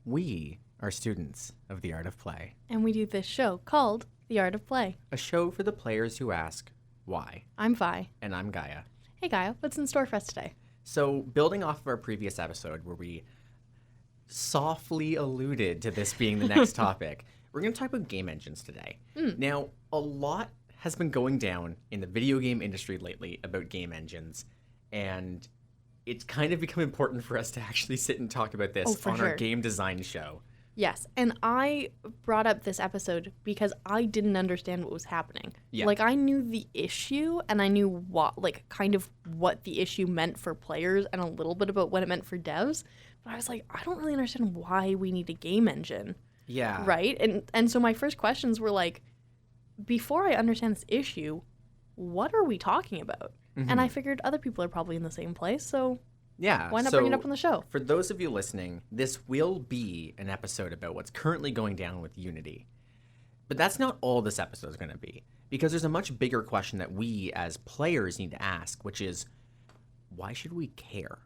We are students of the art of play, And we do this show called The Art of Play. a show for the players who ask why. I'm Vi. And I'm Gaia. Hey Gaia, what's in store for us today? So, building off of our previous episode where we softly alluded to this being the next topic, we're going to talk about game engines today. Now, a lot has been going down in the video game industry lately about game engines, and it's kind of become important for us to actually sit and talk about this for on sure. our game design show. Yes, and I brought up this episode because I didn't understand what was happening. Yeah. Like, I knew the issue, and I knew what the issue meant for players and a little bit about what it meant for devs, but I was like, I don't really understand why we need a game engine, Yeah. right? And so my first questions were like, before I understand this issue, what are we talking about? And I figured other people are probably in the same place, so Yeah. why not bring it up on the show? For those of you listening, this will be an episode about what's currently going down with Unity. But that's not all this episode is going to be, because there's a much bigger question that we as players need to ask, which is, why should we care?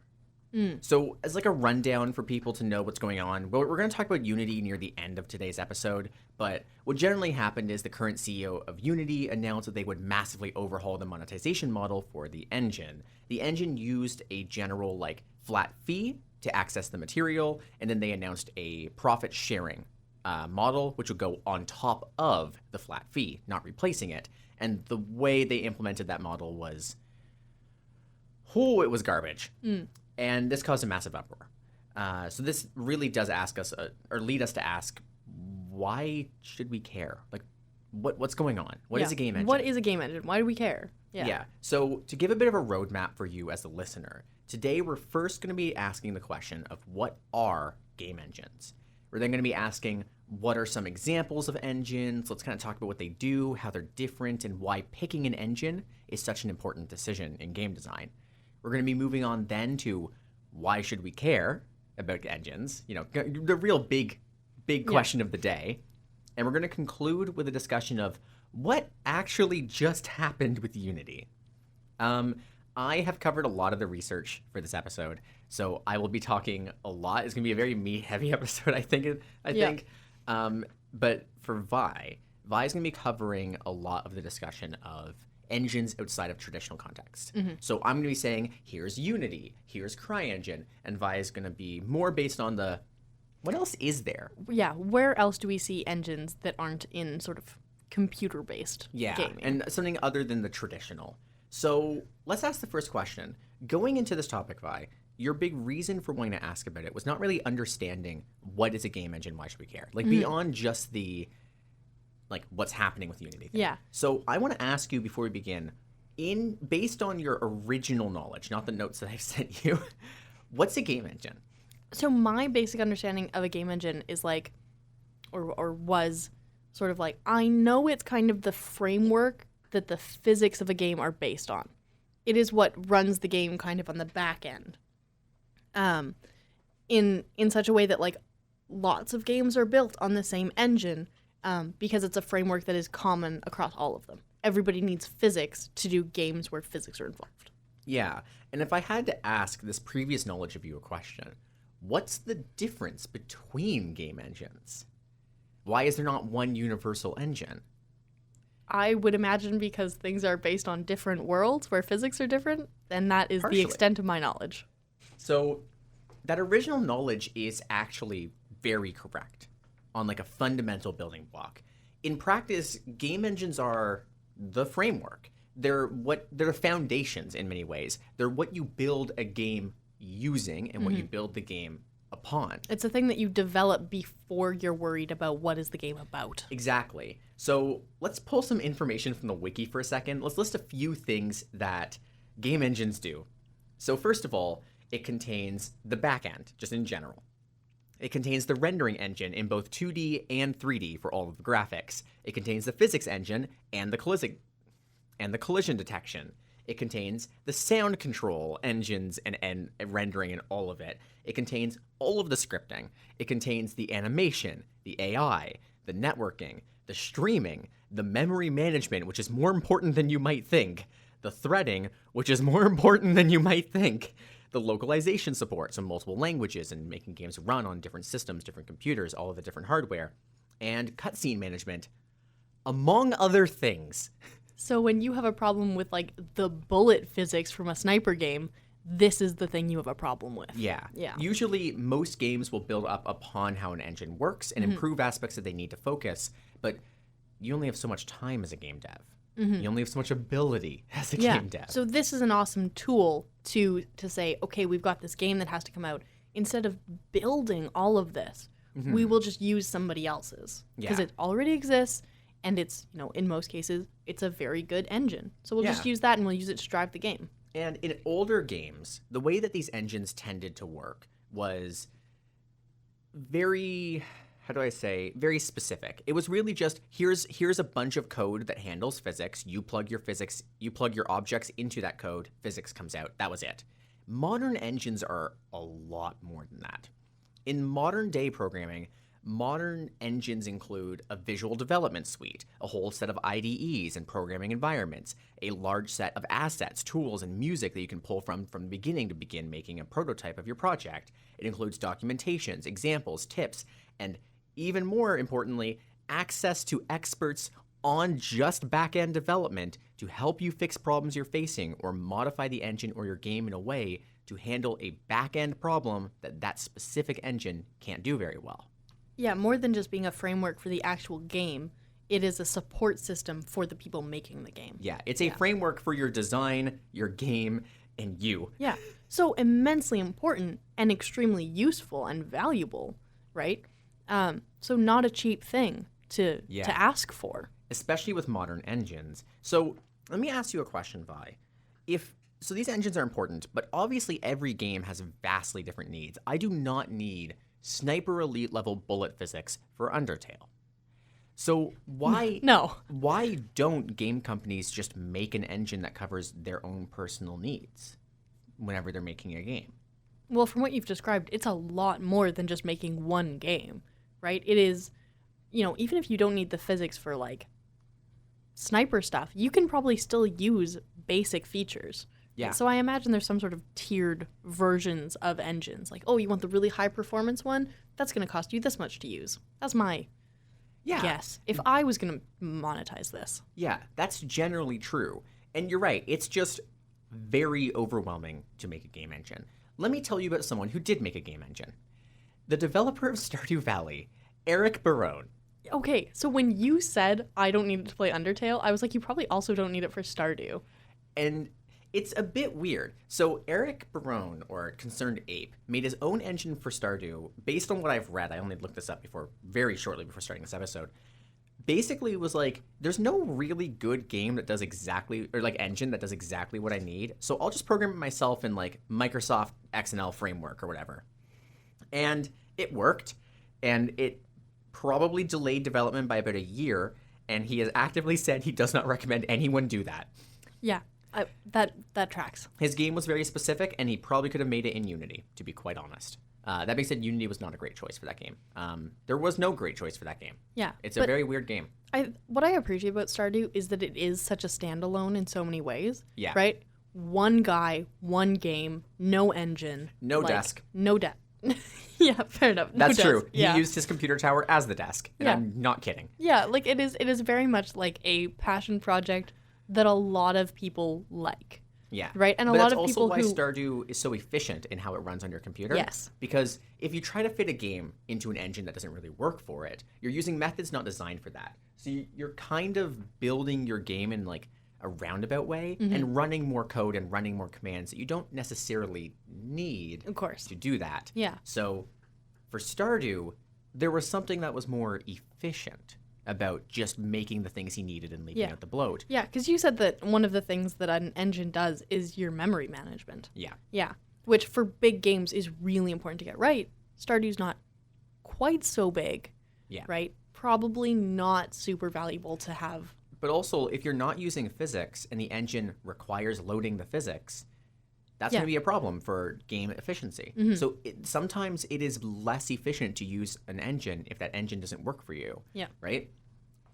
So as like a rundown for people to know what's going on, we're going to talk about Unity near the end of today's episode, but what generally happened is the current CEO of Unity announced that they would massively overhaul the monetization model for the engine. The engine used a general like flat fee to access the material, and then they announced a profit sharing model, which would go on top of the flat fee, not replacing it. And the way they implemented that model was, it was garbage. And this caused a massive uproar. So this really does ask us, or lead us to ask, why should we care? Like, what's going on? What is a game engine? What is a game engine? Why do we care? Yeah. So to give a bit of a roadmap for you as a listener, today we're first going to be asking the question of what are game engines? We're then going to be asking, what are some examples of engines? Let's kind of talk about what they do, how they're different, and why picking an engine is such an important decision in game design. We're going to be moving on then to why should we care about engines? You know, the real big question of the day. And we're going to conclude with a discussion of what actually just happened with Unity. I have covered a lot of the research for this episode, so I will be talking a lot. It's going to be a very meat-heavy episode, I think. But for Vi is going to be covering a lot of the discussion of engines outside of traditional context. So I'm going to be saying, here's Unity, here's CryEngine, and Vi is going to be more based on the, what else is there? Yeah, where else do we see engines that aren't in sort of computer-based gaming? And something other than the traditional. So let's ask the first question. Going into this topic, Vi, your big reason for wanting to ask about it was not really understanding what is a game engine, why should we care? Like beyond just the like what's happening with Unity thing. Yeah. So I want to ask you before we begin, based on your original knowledge, not the notes that I've sent you, what's a game engine? So my basic understanding of a game engine is like, or was sort of like, I know it's kind of the framework that the physics of a game are based on. It is what runs the game kind of on the back end. In such a way that like lots of games are built on the same engine, because it's a framework that is common across all of them. Everybody needs physics to do games where physics are involved. Yeah, and if I had to ask this previous knowledge of you a question, what's the difference between game engines? Why is there not one universal engine? I would imagine because things are based on different worlds where physics are different, and that is Partially. the extent of my knowledge. So that original knowledge is actually very correct on like a fundamental building block. In practice, game engines are the framework. They're the foundations in many ways. They're what you build a game using and what you build the game upon. It's a thing that you develop before you're worried about what is the game about. Exactly. So let's pull some information from the wiki for a second. Let's list a few things that game engines do. So first of all, it contains the backend, just in general. It contains the rendering engine in both 2D and 3D for all of the graphics. It contains the physics engine and the collision detection. It contains the sound control engines and rendering and all of it. It contains all of the scripting. It contains the animation, the AI, the networking, the streaming, the memory management, which is more important than you might think, the threading, which is more important than you might think, the localization support, so multiple languages and making games run on different systems, different computers, all of the different hardware, and cutscene management, among other things. So when you have a problem with like the bullet physics from a sniper game, this is the thing you have a problem with. Yeah. Yeah. Usually, most games will build up upon how an engine works and improve aspects that they need to focus, but you only have so much time as a game dev. You only have so much ability as a game dev. So this is an awesome tool to say, okay, we've got this game that has to come out. Instead of building all of this, we will just use somebody else's because Yeah. it already exists, and it's, you know, in most cases, it's a very good engine. So we'll just Yeah. use that and we'll use it to drive the game. And in older games, the way that these engines tended to work was very, how do I say, very specific. It was really just here's a bunch of code that handles physics. You plug your objects into that code, physics comes out. That was it. Modern engines are a lot more than that. In modern day programming, modern engines include a visual development suite, a whole set of IDEs and programming environments, a large set of assets, tools, and music that you can pull from the beginning to begin making a prototype of your project. It includes documentations, examples, tips, and even more importantly, access to experts on just back-end development to help you fix problems you're facing or modify the engine or your game in a way to handle a back-end problem that specific engine can't do very well. Yeah, more than just being a framework for the actual game, it is a support system for the people making the game. Yeah, it's a framework for your design, your game, and you. Yeah, so immensely important and extremely useful and valuable, right? So not a cheap thing to ask for. Especially with modern engines. So let me ask you a question, Vi. So these engines are important, but obviously every game has vastly different needs. I do not need Sniper Elite level bullet physics for Undertale. So why don't game companies just make an engine that covers their own personal needs whenever they're making a game? Well, from what you've described, it's a lot more than just making one game, right? It is, you know, even if you don't need the physics for like sniper stuff, you can probably still use basic features. Yeah. So I imagine there's some sort of tiered versions of engines. Like, oh, you want the really high performance one? That's going to cost you this much to use. That's my guess. If I was going to monetize this. Yeah, that's generally true. And you're right, it's just very overwhelming to make a game engine. Let me tell you about someone who did make a game engine. The developer of Stardew Valley, Eric Barone. Okay, so when you said I don't need it to play Undertale, I was like, you probably also don't need it for Stardew. And it's a bit weird. So Eric Barone, or Concerned Ape, made his own engine for Stardew based on what I've read. I only looked this up very shortly before starting this episode. Basically, it was like, there's no really good game that does exactly, or like engine that does exactly what I need. So I'll just program it myself in like Microsoft XML framework or whatever. And it worked, and it probably delayed development by about a year. And he has actively said he does not recommend anyone do that. Yeah. That tracks. His game was very specific, and he probably could have made it in Unity, to be quite honest. That being said, Unity was not a great choice for that game. There was no great choice for that game. Yeah. It's a very weird game. What I appreciate about Stardew is that it is such a standalone in so many ways. Yeah. Right? One guy, one game, no engine. No desk. No desk. Yeah, fair enough. That's no true. desk. Yeah. He used his computer tower as the desk, and Yeah. I'm not kidding. Yeah, like it is very much like a passion project that a lot of people like. Yeah. Right? And a But lot that's of also people why who Stardew is so efficient in how it runs on your computer. Yes. Because if you try to fit a game into an engine that doesn't really work for it, you're using methods not designed for that. So you're kind of building your game in like a roundabout way and running more code and running more commands that you don't necessarily need Of course. to do that. Yeah. So for Stardew, there was something that was more efficient about just making the things he needed and leaving Yeah. out the bloat. Yeah, because you said that one of the things that an engine does is your memory management. Yeah. Yeah, which for big games is really important to get right. Stardew's not quite so big. Yeah. Right? Probably not super valuable to have. But also, if you're not using physics and the engine requires loading the physics, that's going to be a problem for game efficiency. So sometimes it is less efficient to use an engine if that engine doesn't work for you. Yeah. Right?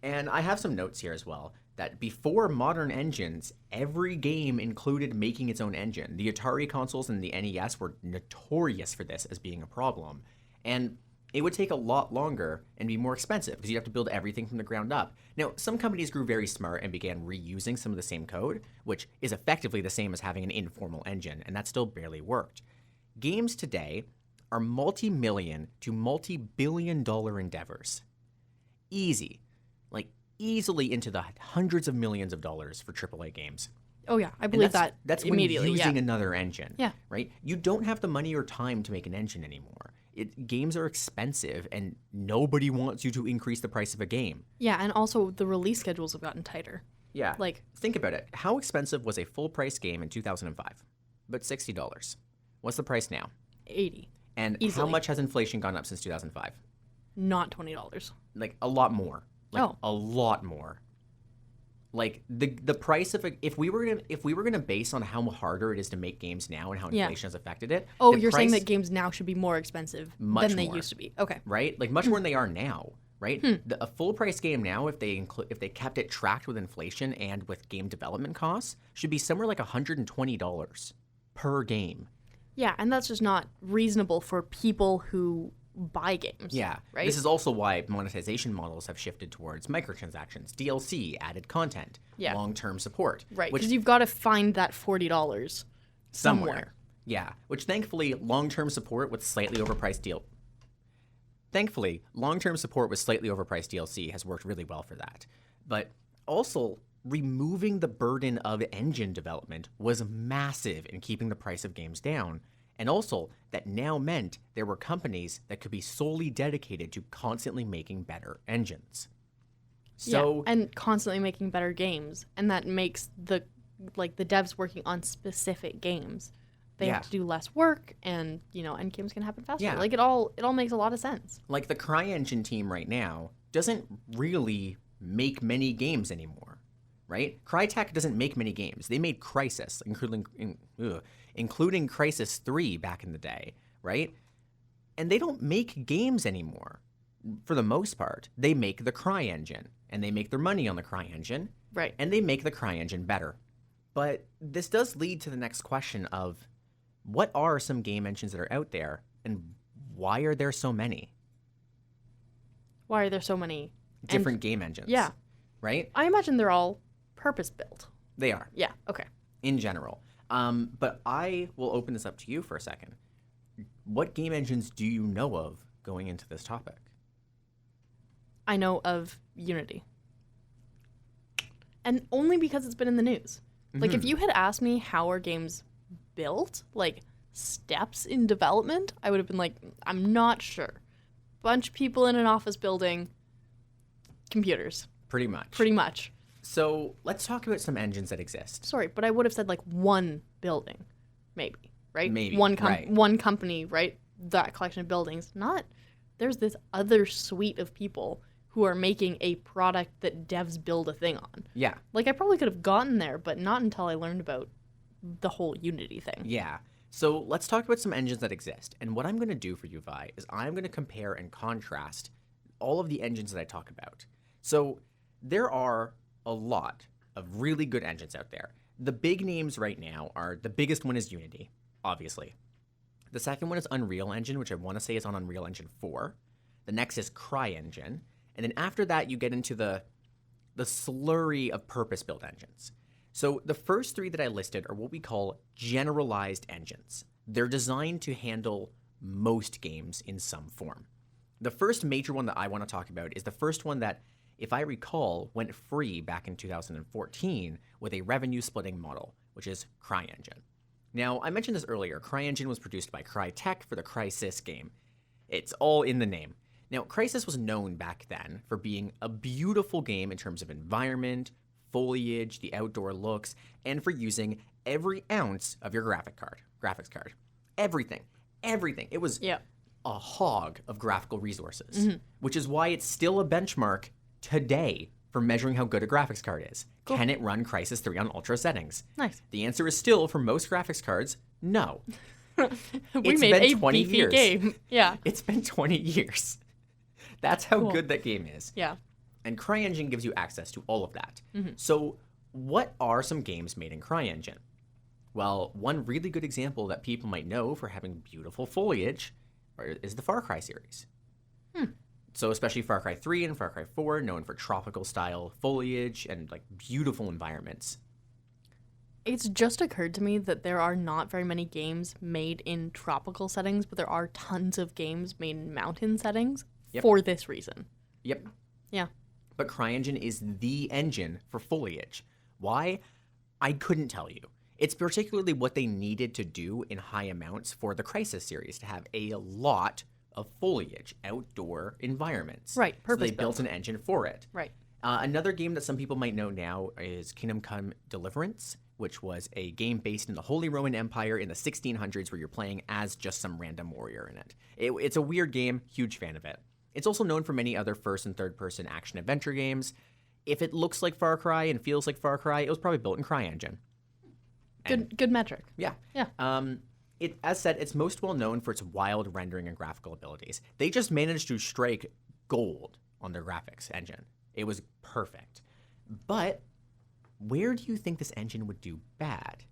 And I have some notes here as well. that before modern engines, every game included making its own engine. The Atari consoles and the NES were notorious for this as being a problem. And it would take a lot longer and be more expensive because you'd have to build everything from the ground up. Now, some companies grew very smart and began reusing some of the same code, which is effectively the same as having an informal engine, and that still barely worked. Games today are multi-million to multi-billion-dollar endeavors. Easily into the hundreds of millions of dollars for AAA games. Oh yeah, I believe that's immediately. when using another engine. Yeah. Right? You don't have the money or time to make an engine anymore. Games are expensive, and nobody wants you to increase the price of a game. Yeah, and also the release schedules have gotten tighter. Yeah. Like, think about it. How expensive was a full-price game in 2005? About $60. What's the price now? 80. And Easily. how much has inflation gone up since 2005? Not $20. Like a lot more. Oh. A lot more. Like the price of if we were gonna base on how harder it is to make games now and how inflation has affected it. Oh, the you're saying price- that games now should be more expensive Much than they more. used to be. Okay. Right? Like much more than they are now. Right? A full price game now, if they kept it tracked with inflation and with game development costs, should be somewhere like $120 per game. Yeah, and that's just not reasonable for people who buy games. Yeah. Right? This is also why monetization models have shifted towards microtransactions, DLC, added content, long-term support. Right, Which because you've got to find that $40 somewhere. Yeah, which thankfully long-term support with slightly overpriced DLC has worked really well for that. But also, removing the burden of engine development was massive in keeping the price of games down. And also, that now meant there were companies that could be solely dedicated to constantly making better engines. So, and constantly making better games, and that makes the devs working on specific games. They have to do less work, and end games can happen faster. Yeah. Like it all makes a lot of sense. like the CryEngine team right now doesn't really make many games anymore, right? Crytek doesn't make many games. They made Crysis, including Crysis 3 back in the day, right? And they don't make games anymore, for the most part. They make the CryEngine, and they make their money on the CryEngine, Right. and they make the CryEngine better. But this does lead to the next question of, what are some game engines that are out there, and why are there so many Why are there so many different game engines? Yeah. Right? I imagine they're all purpose-built. They are, Yeah, okay. in general. But I will open this up to you for a second. What game engines do you know of going into this topic? I know of Unity. And only because it's been in the news. Like, if you had asked me how are games built, like steps in development, I would have been like, I'm not sure. Bunch of people in an office building, computers. Pretty much. Pretty much. So let's talk about some engines that exist. Sorry, but I would have said like one building, maybe, right? Maybe, one right. one company, right? That collection of buildings. Not there's this other suite of people who are making a product that devs build a thing on. Yeah. Like I probably could have gotten there, but not until I learned about the whole Unity thing. Yeah. So let's talk about some engines that exist. And what I'm going to do for you, Vi, is I'm going to compare and contrast all of the engines that I talk about. So there are a lot of really good engines out there. The big names right now are, the biggest one is Unity, obviously. The second one is Unreal Engine, which I want to say is on Unreal Engine 4. The next is CryEngine. And then after that, you get into the slurry of purpose-built engines. So the first three that I listed are what we call generalized engines. They're designed to handle most games in some form. The first major one that I want to talk about is the first one that, if I recall, went free back in 2014 with a revenue splitting model, which is CryEngine. Now, I mentioned this earlier. CryEngine was produced by Crytek for the Crysis game. It's all in the name. Now, Crysis was known back then for being a beautiful game in terms of environment, foliage, the outdoor looks, and for using every ounce of your graphics card. Everything. It was a hog of graphical resources, which is why it's still a benchmark today for measuring how good a graphics card is. Cool. Can it run Crysis 3 on ultra settings? Nice. The answer is still, for most graphics cards, no. We made a 20 beefy game. Yeah. It's been 20 years. That's how good that game is. Yeah. And CryEngine gives you access to all of that. So what are some games made in CryEngine? Well, one really good example that people might know for having beautiful foliage is the Far Cry series. So especially Far Cry 3 and Far Cry 4, known for tropical style foliage and like beautiful environments. It's just occurred to me that there are not very many games made in tropical settings, but there are tons of games made in mountain settings for this reason. Yep. Yeah. But CryEngine is the engine for foliage. Why? I couldn't tell you. It's particularly what they needed to do in high amounts for the Crisis series, to have a lot of foliage, outdoor environments. Right, So they purpose-built. built an engine for it. Right. Another game that some people might know now is Kingdom Come Deliverance, which was a game based in the Holy Roman Empire in the 1600s where you're playing as just some random warrior in it. It's a weird game, huge fan of it. It's also known for many other first and third person action adventure games. If it looks like Far Cry and feels like Far Cry, it was probably built in CryEngine. Good metric. Yeah. Yeah. As said, it's most well known for its wild rendering and graphical abilities. They just managed to strike gold on their graphics engine. It was perfect. But where do you think this engine would do bad?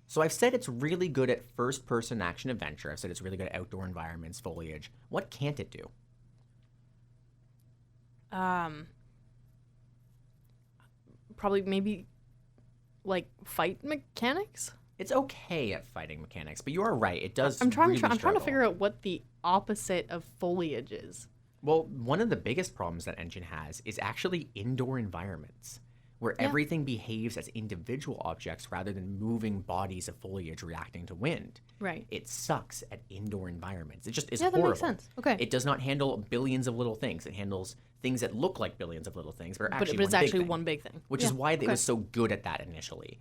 So I've said it's really good at first-person action adventure. I've said it's really good at outdoor environments, foliage. What can't it do? Probably maybe like fight mechanics. It's okay at fighting mechanics, but you are right. It does. I'm trying really to struggle. figure out what the opposite of foliage is. Well, one of the biggest problems that engine has is actually indoor environments, where everything behaves as individual objects rather than moving bodies of foliage reacting to wind. Right. It sucks at indoor environments. It just is Yeah, that horrible. makes sense. Okay. It does not handle billions of little things. It handles things that look like billions of little things, but are actually But it's one big actually thing, one big thing. which Yeah, is why it okay. was so good at that initially.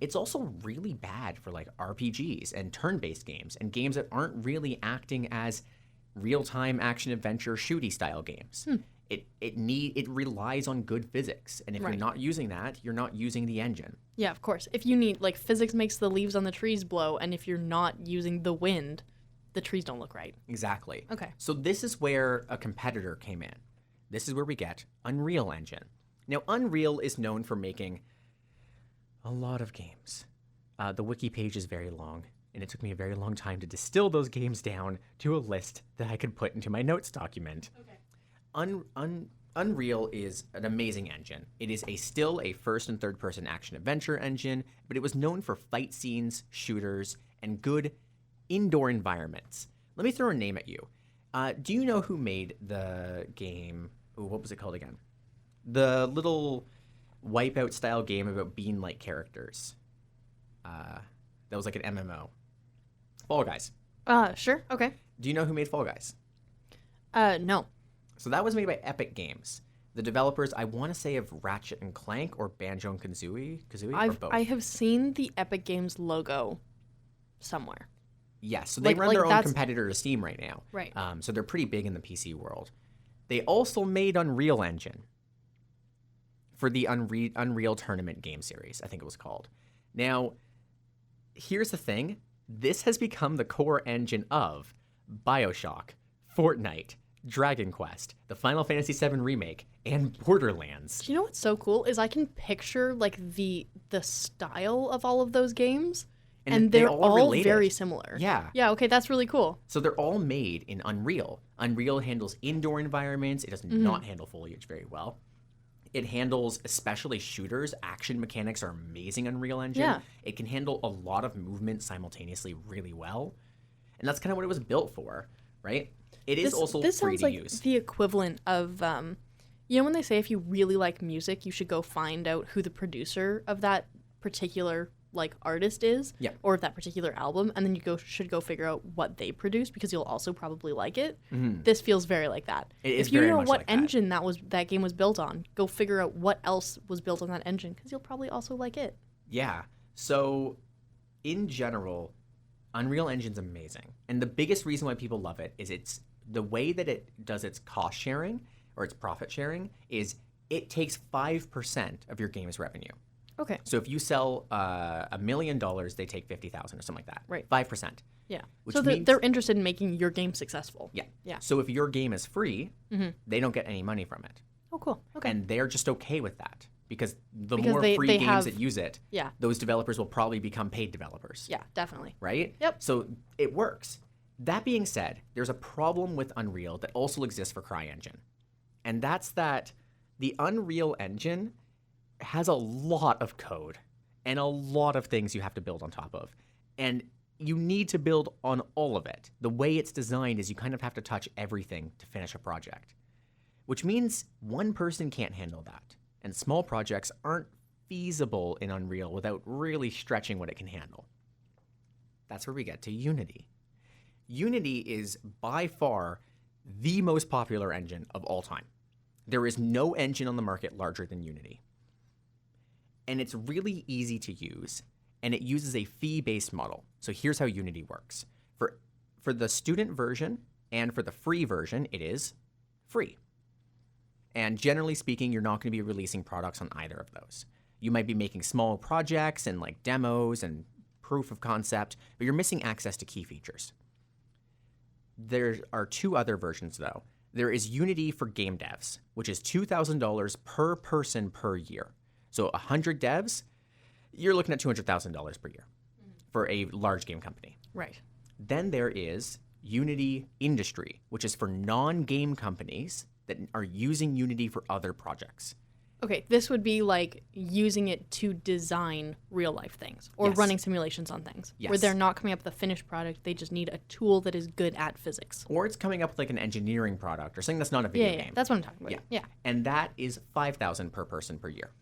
It's also really bad for like RPGs and turn-based games and games that aren't really acting as real-time action adventure shooty style games. It relies on good physics, and if you're Right. not using that, you're not using the engine. Yeah, of course. If you need, like, physics makes the leaves on the trees blow, and if you're not using the wind, the trees don't look right. Exactly. Okay. So this is where a competitor came in. This is where we get Unreal Engine. Now, Unreal is known for making a lot of games. The wiki page is very long, and it took me a very long time to distill those games down to a list that I could put into my notes document. Okay. Unreal is an amazing engine. It is still a first and third person action adventure engine, but it was known for fight scenes, shooters, and good indoor environments. Let me throw a name at you. Do you know who made the game? Ooh, what was it called again? The little Wipeout style game about bean-like characters. That was like an MMO. Fall Guys. Sure. Okay. Do you know who made Fall Guys? No. So that was made by Epic Games. The developers, I want to say, of Ratchet and Clank or Banjo and Kazooie, or both. I have seen the Epic Games logo somewhere. Yes, so they run their own competitor to Steam right now. Right. So they're pretty big in the PC world. They also made Unreal Engine for the Unreal Tournament game series, I think it was called. Now, here's the thing. This has become the core engine of BioShock, Fortnite, Dragon Quest, the Final Fantasy VII Remake, and Borderlands. Do you know what's so cool is I can picture like the style of all of those games, and they're all related. very similar. Yeah. Yeah. Okay, that's really cool. So they're all made in Unreal. Unreal handles indoor environments. It does not handle foliage very well. It handles especially shooters. Action mechanics are amazing Unreal Engine. Yeah. It can handle a lot of movement simultaneously really well. And that's kind of what it was built for, right? It is also this free sounds to like use. the equivalent of you know when they say if you really like music, you should go find out who the producer of that particular like artist is, Yeah. or of that particular album, and then you should go figure out what they produced because you'll also probably like it. This feels very like that. It is if you very know much what like that. engine that game was built on, go figure out what else was built on that engine because you'll probably also like it. Yeah. So, in general, Unreal Engine's amazing. And the biggest reason why people love it is it's the way that it does its cost sharing or its profit sharing is it takes 5% of your game's revenue. Okay. So if you sell $1 million, they take 50,000 or something like that. Right. 5%. Yeah. Which So means- they're interested in making your game successful. Yeah. Yeah. So if your game is free, they don't get any money from it. Oh, cool. Okay. And they're just okay with that because the Because more they free games have- that use it, Yeah. those developers will probably become paid developers. Yeah, definitely. Right? Yep. So it works. That being said, there's a problem with Unreal that also exists for CryEngine. And that's that the Unreal Engine has a lot of code and a lot of things you have to build on top of. And you need to build on all of it. The way it's designed is you kind of have to touch everything to finish a project, which means one person can't handle that. And small projects aren't feasible in Unreal without really stretching what it can handle. That's where we get to Unity. Unity is by far the most popular engine of all time. There is no engine on the market larger than Unity. And it's really easy to use, and it uses a fee-based model. So here's how Unity works. For the student version and for the free version, it is free. And generally speaking, you're not going to be releasing products on either of those. You might be making small projects and like demos and proof of concept, but you're missing access to key features. There are two other versions though. There is Unity for game devs, which is $2,000 per person per year. So 100 devs, you're looking at $200,000 per year for a large game company. Right. Then there is Unity Industry, which is for non-game companies that are using Unity for other projects. Okay, this would be like using it to design real life things or Yes. running simulations on things where Yes. they're not coming up with a finished product. They just need a tool that is good at physics. Or it's coming up with like an engineering product or something that's not a video Yeah, game. that's what I'm talking about. Yeah. Yeah. And that is $5,000 per person per year,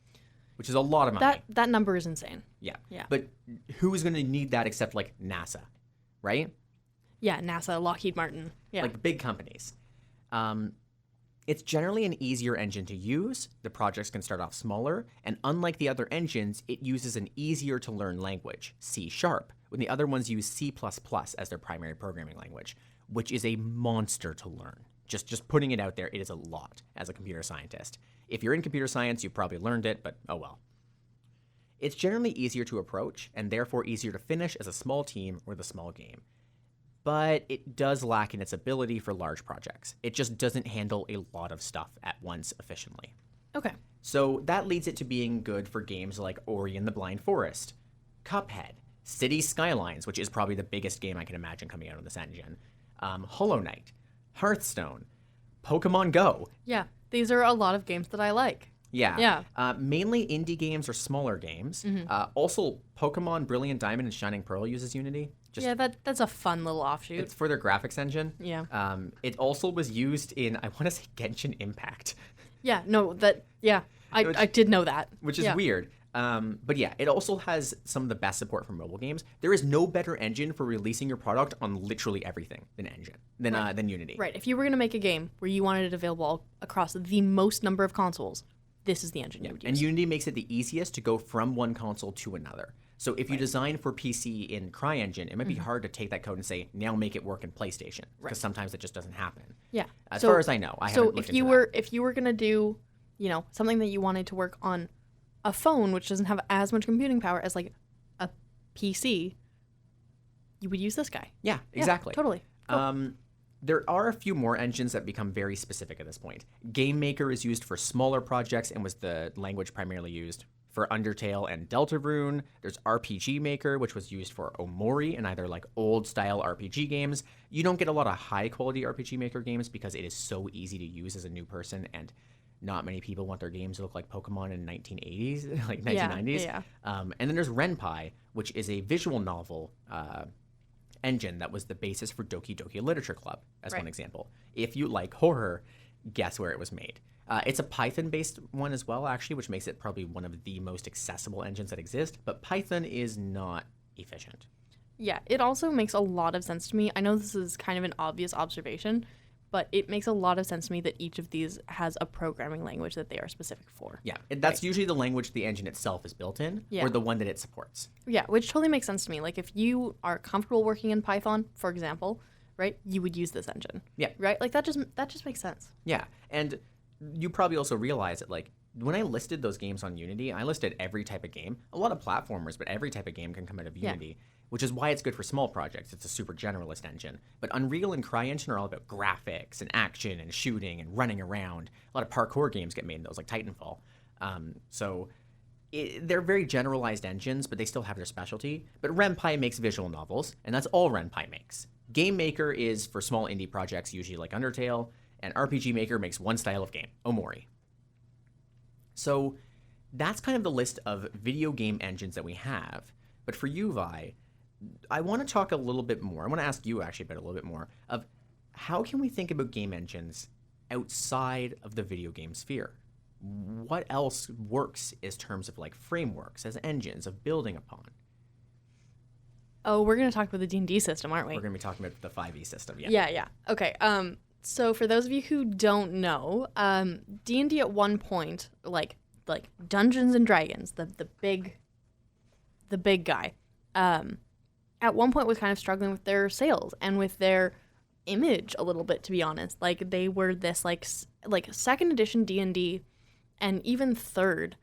which is a lot of money. That number is insane. Yeah. Yeah. But who's going to need that except like NASA, right? Yeah, NASA, Lockheed Martin. Yeah. Like the big companies. It's generally an easier engine to use. The projects can start off smaller, and unlike the other engines, it uses an easier to learn language, C#, when the other ones use C++ as their primary programming language, which is a monster to learn. Just putting it out there, it is a lot as a computer scientist. If you're in computer science, you've probably learned it, but oh well. It's generally easier to approach, and therefore easier to finish as a small team or the small game. But it does lack in its ability for large projects. It just doesn't handle a lot of stuff at once efficiently. okay. So that leads it to being good for games like Ori and the Blind Forest, Cuphead, City Skylines, which is probably the biggest game I can imagine coming out of this engine, Hollow Knight, Hearthstone, Pokemon Go. Yeah. These are a lot of games that I like. Yeah. Yeah. Mainly indie games or smaller games. Also, Pokemon Brilliant Diamond and Shining Pearl uses Unity. Yeah, that's a fun little offshoot. It's for their graphics engine. Yeah. It also was used in, I want to say, Genshin Impact, Yeah, no, I did know that. which is Yeah. weird. But yeah, it also has some of the best support for mobile games. There is no better engine for releasing your product on literally everything than Unity. Right. If you were going to make a game where you wanted it available across the most number of consoles, this is the engine you would use. And Unity makes it the easiest to go from one console to another. So if you design for PC in CryEngine, it might be hard to take that code and say, now make it work in PlayStation. Because sometimes it just doesn't happen. Yeah. As far as I know, I haven't looked if you into were if you were gonna do, something that you wanted to work on a phone which doesn't have as much computing power as like a PC, you would use this guy. Yeah, exactly. Totally. Cool. There are a few more engines that become very specific at this point. Game Maker is used for smaller projects and was the language primarily used for Undertale and Deltarune. There's RPG Maker, which was used for Omori and either like old style RPG games. You don't get a lot of high quality RPG Maker games because it is so easy to use as a new person, and not many people want their games to look like Pokemon in 1980s, like 1990s. Yeah. And then there's Renpai, which is a visual novel engine that was the basis for Doki Doki Literature Club, as one example. If you like horror, guess where it was made? It's a Python-based one as well, actually, which makes it probably one of the most accessible engines that exist, but Python is not efficient. Yeah, it also makes a lot of sense to me. I know this is kind of an obvious observation, but it makes a lot of sense to me that each of these has a programming language that they are specific for. Yeah, that's usually the language the engine itself is built in, Yeah. or the one that it supports. Yeah, which totally makes sense to me. Like if you are comfortable working in Python, for example, right, you would use this engine. Yeah. Right? Like that just makes sense. Yeah, and you probably also realize that, like, when I listed those games on Unity, I listed every type of game. A lot of platformers, but every type of game can come out of Unity. which is why it's good for small projects. It's a super generalist engine. But Unreal and CryEngine are all about graphics and action and shooting and running around. A lot of parkour games get made in those, like Titanfall. They're very generalized engines, but they still have their specialty. But Ren'Py makes visual novels, and that's all Ren'Py makes. Game Maker is for small indie projects, usually like Undertale, and RPG Maker makes one style of game, Omori. So that's kind of the list of video game engines that we have. But for you, Vi, I want to talk a little bit more. I want to ask you actually about a little bit more of how can we think about game engines outside of the video game sphere? What else works as terms of like frameworks, as engines of building upon? Oh, we're going to talk about the D&D system, aren't we? We're going to be talking about the 5e system, yeah. Yeah. Okay. So for those of you who don't know, D&D at one point, like Dungeons and Dragons, the big guy, at one point was kind of struggling with their sales and with their image a little bit, to be honest. Like they were this like second edition D&D and even third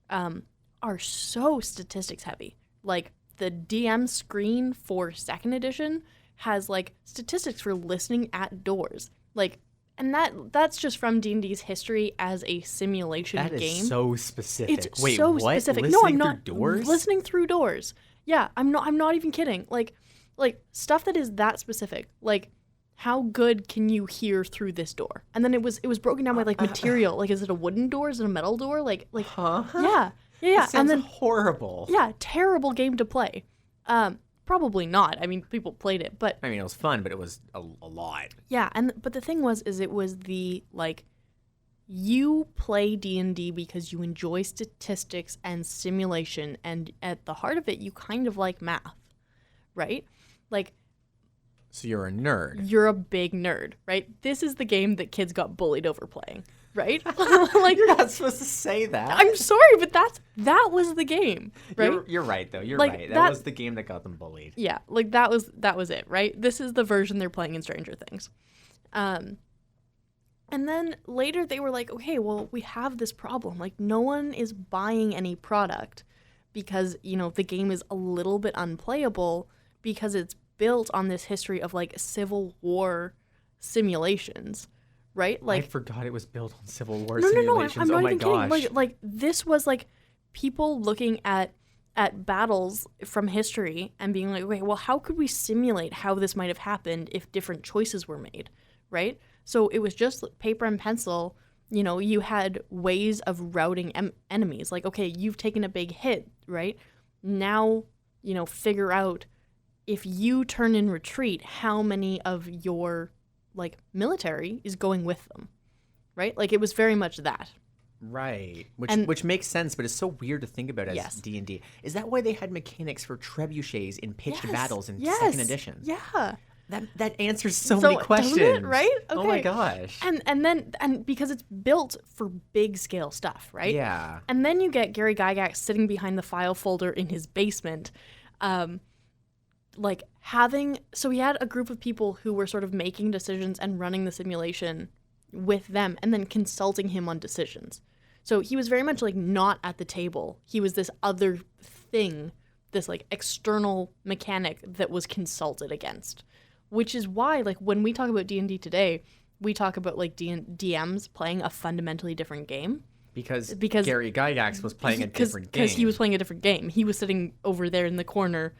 are so statistics heavy. Like the DM screen for second edition has like statistics for listening at doors. Like, and that's just from D&D's history as a simulation game. That is so specific. It's Wait, so what? specific. Listening No, I'm not. through doors? Listening through doors. Yeah, I'm not even kidding. Like stuff that is that specific. Like, how good can you hear through this door? And then it was broken down by like material. Like, is it a wooden door? Is it a metal door? Like, huh? Yeah. That sounds And then horrible. yeah, terrible game to play. Probably not. I mean, people played it, but I mean, it was fun, but it was a lot. yeah. But the thing was, it was the like, you play D&D because you enjoy statistics and simulation, and at the heart of it, you kind of like math, right? Like, so you're a nerd. you're a big nerd, right? This is the game that kids got bullied over playing, right? Like, You're not supposed to say that. I'm sorry, but that was the game, right? You're right, though. You're Like, right. that- That was the game that got them bullied. Yeah, like that was it, right? This is the version they're playing in Stranger Things. And then later they were like, okay, well, we have this problem. Like, no one is buying any product because, the game is a little bit unplayable because it's built on this history of like Civil War simulations, right? Like, I forgot it was built on Civil War no, simulations. I'm not oh my even gosh. kidding. Like this was like people looking at battles from history and being like, okay, well, how could we simulate how this might have happened if different choices were made, right? So it was just paper and pencil. You had ways of routing enemies. Like, okay, you've taken a big hit, right? Now, figure out if you turn in retreat, how many of your like military is going with them, right? Like it was very much that. Right, And- which makes sense, but it's so weird to think about as Yes. D&D. Is that why they had mechanics for trebuchets in pitched battles in Yes. second edition? Yeah. That answers so many questions. Doesn't it, right? Oh my Okay. gosh. And because it's built for big scale stuff, right? Yeah. And then you get Gary Gygax sitting behind the file folder in his basement, so he had a group of people who were sort of making decisions and running the simulation with them and then consulting him on decisions. So he was very much like not at the table. He was this other thing, this like external mechanic that was consulted against, which is why like when we talk about D&D today, we talk about like DMs playing a fundamentally different game. Because Because- Gary Gygax was playing a different game. Because he was playing a different game. He was sitting over there in the corner,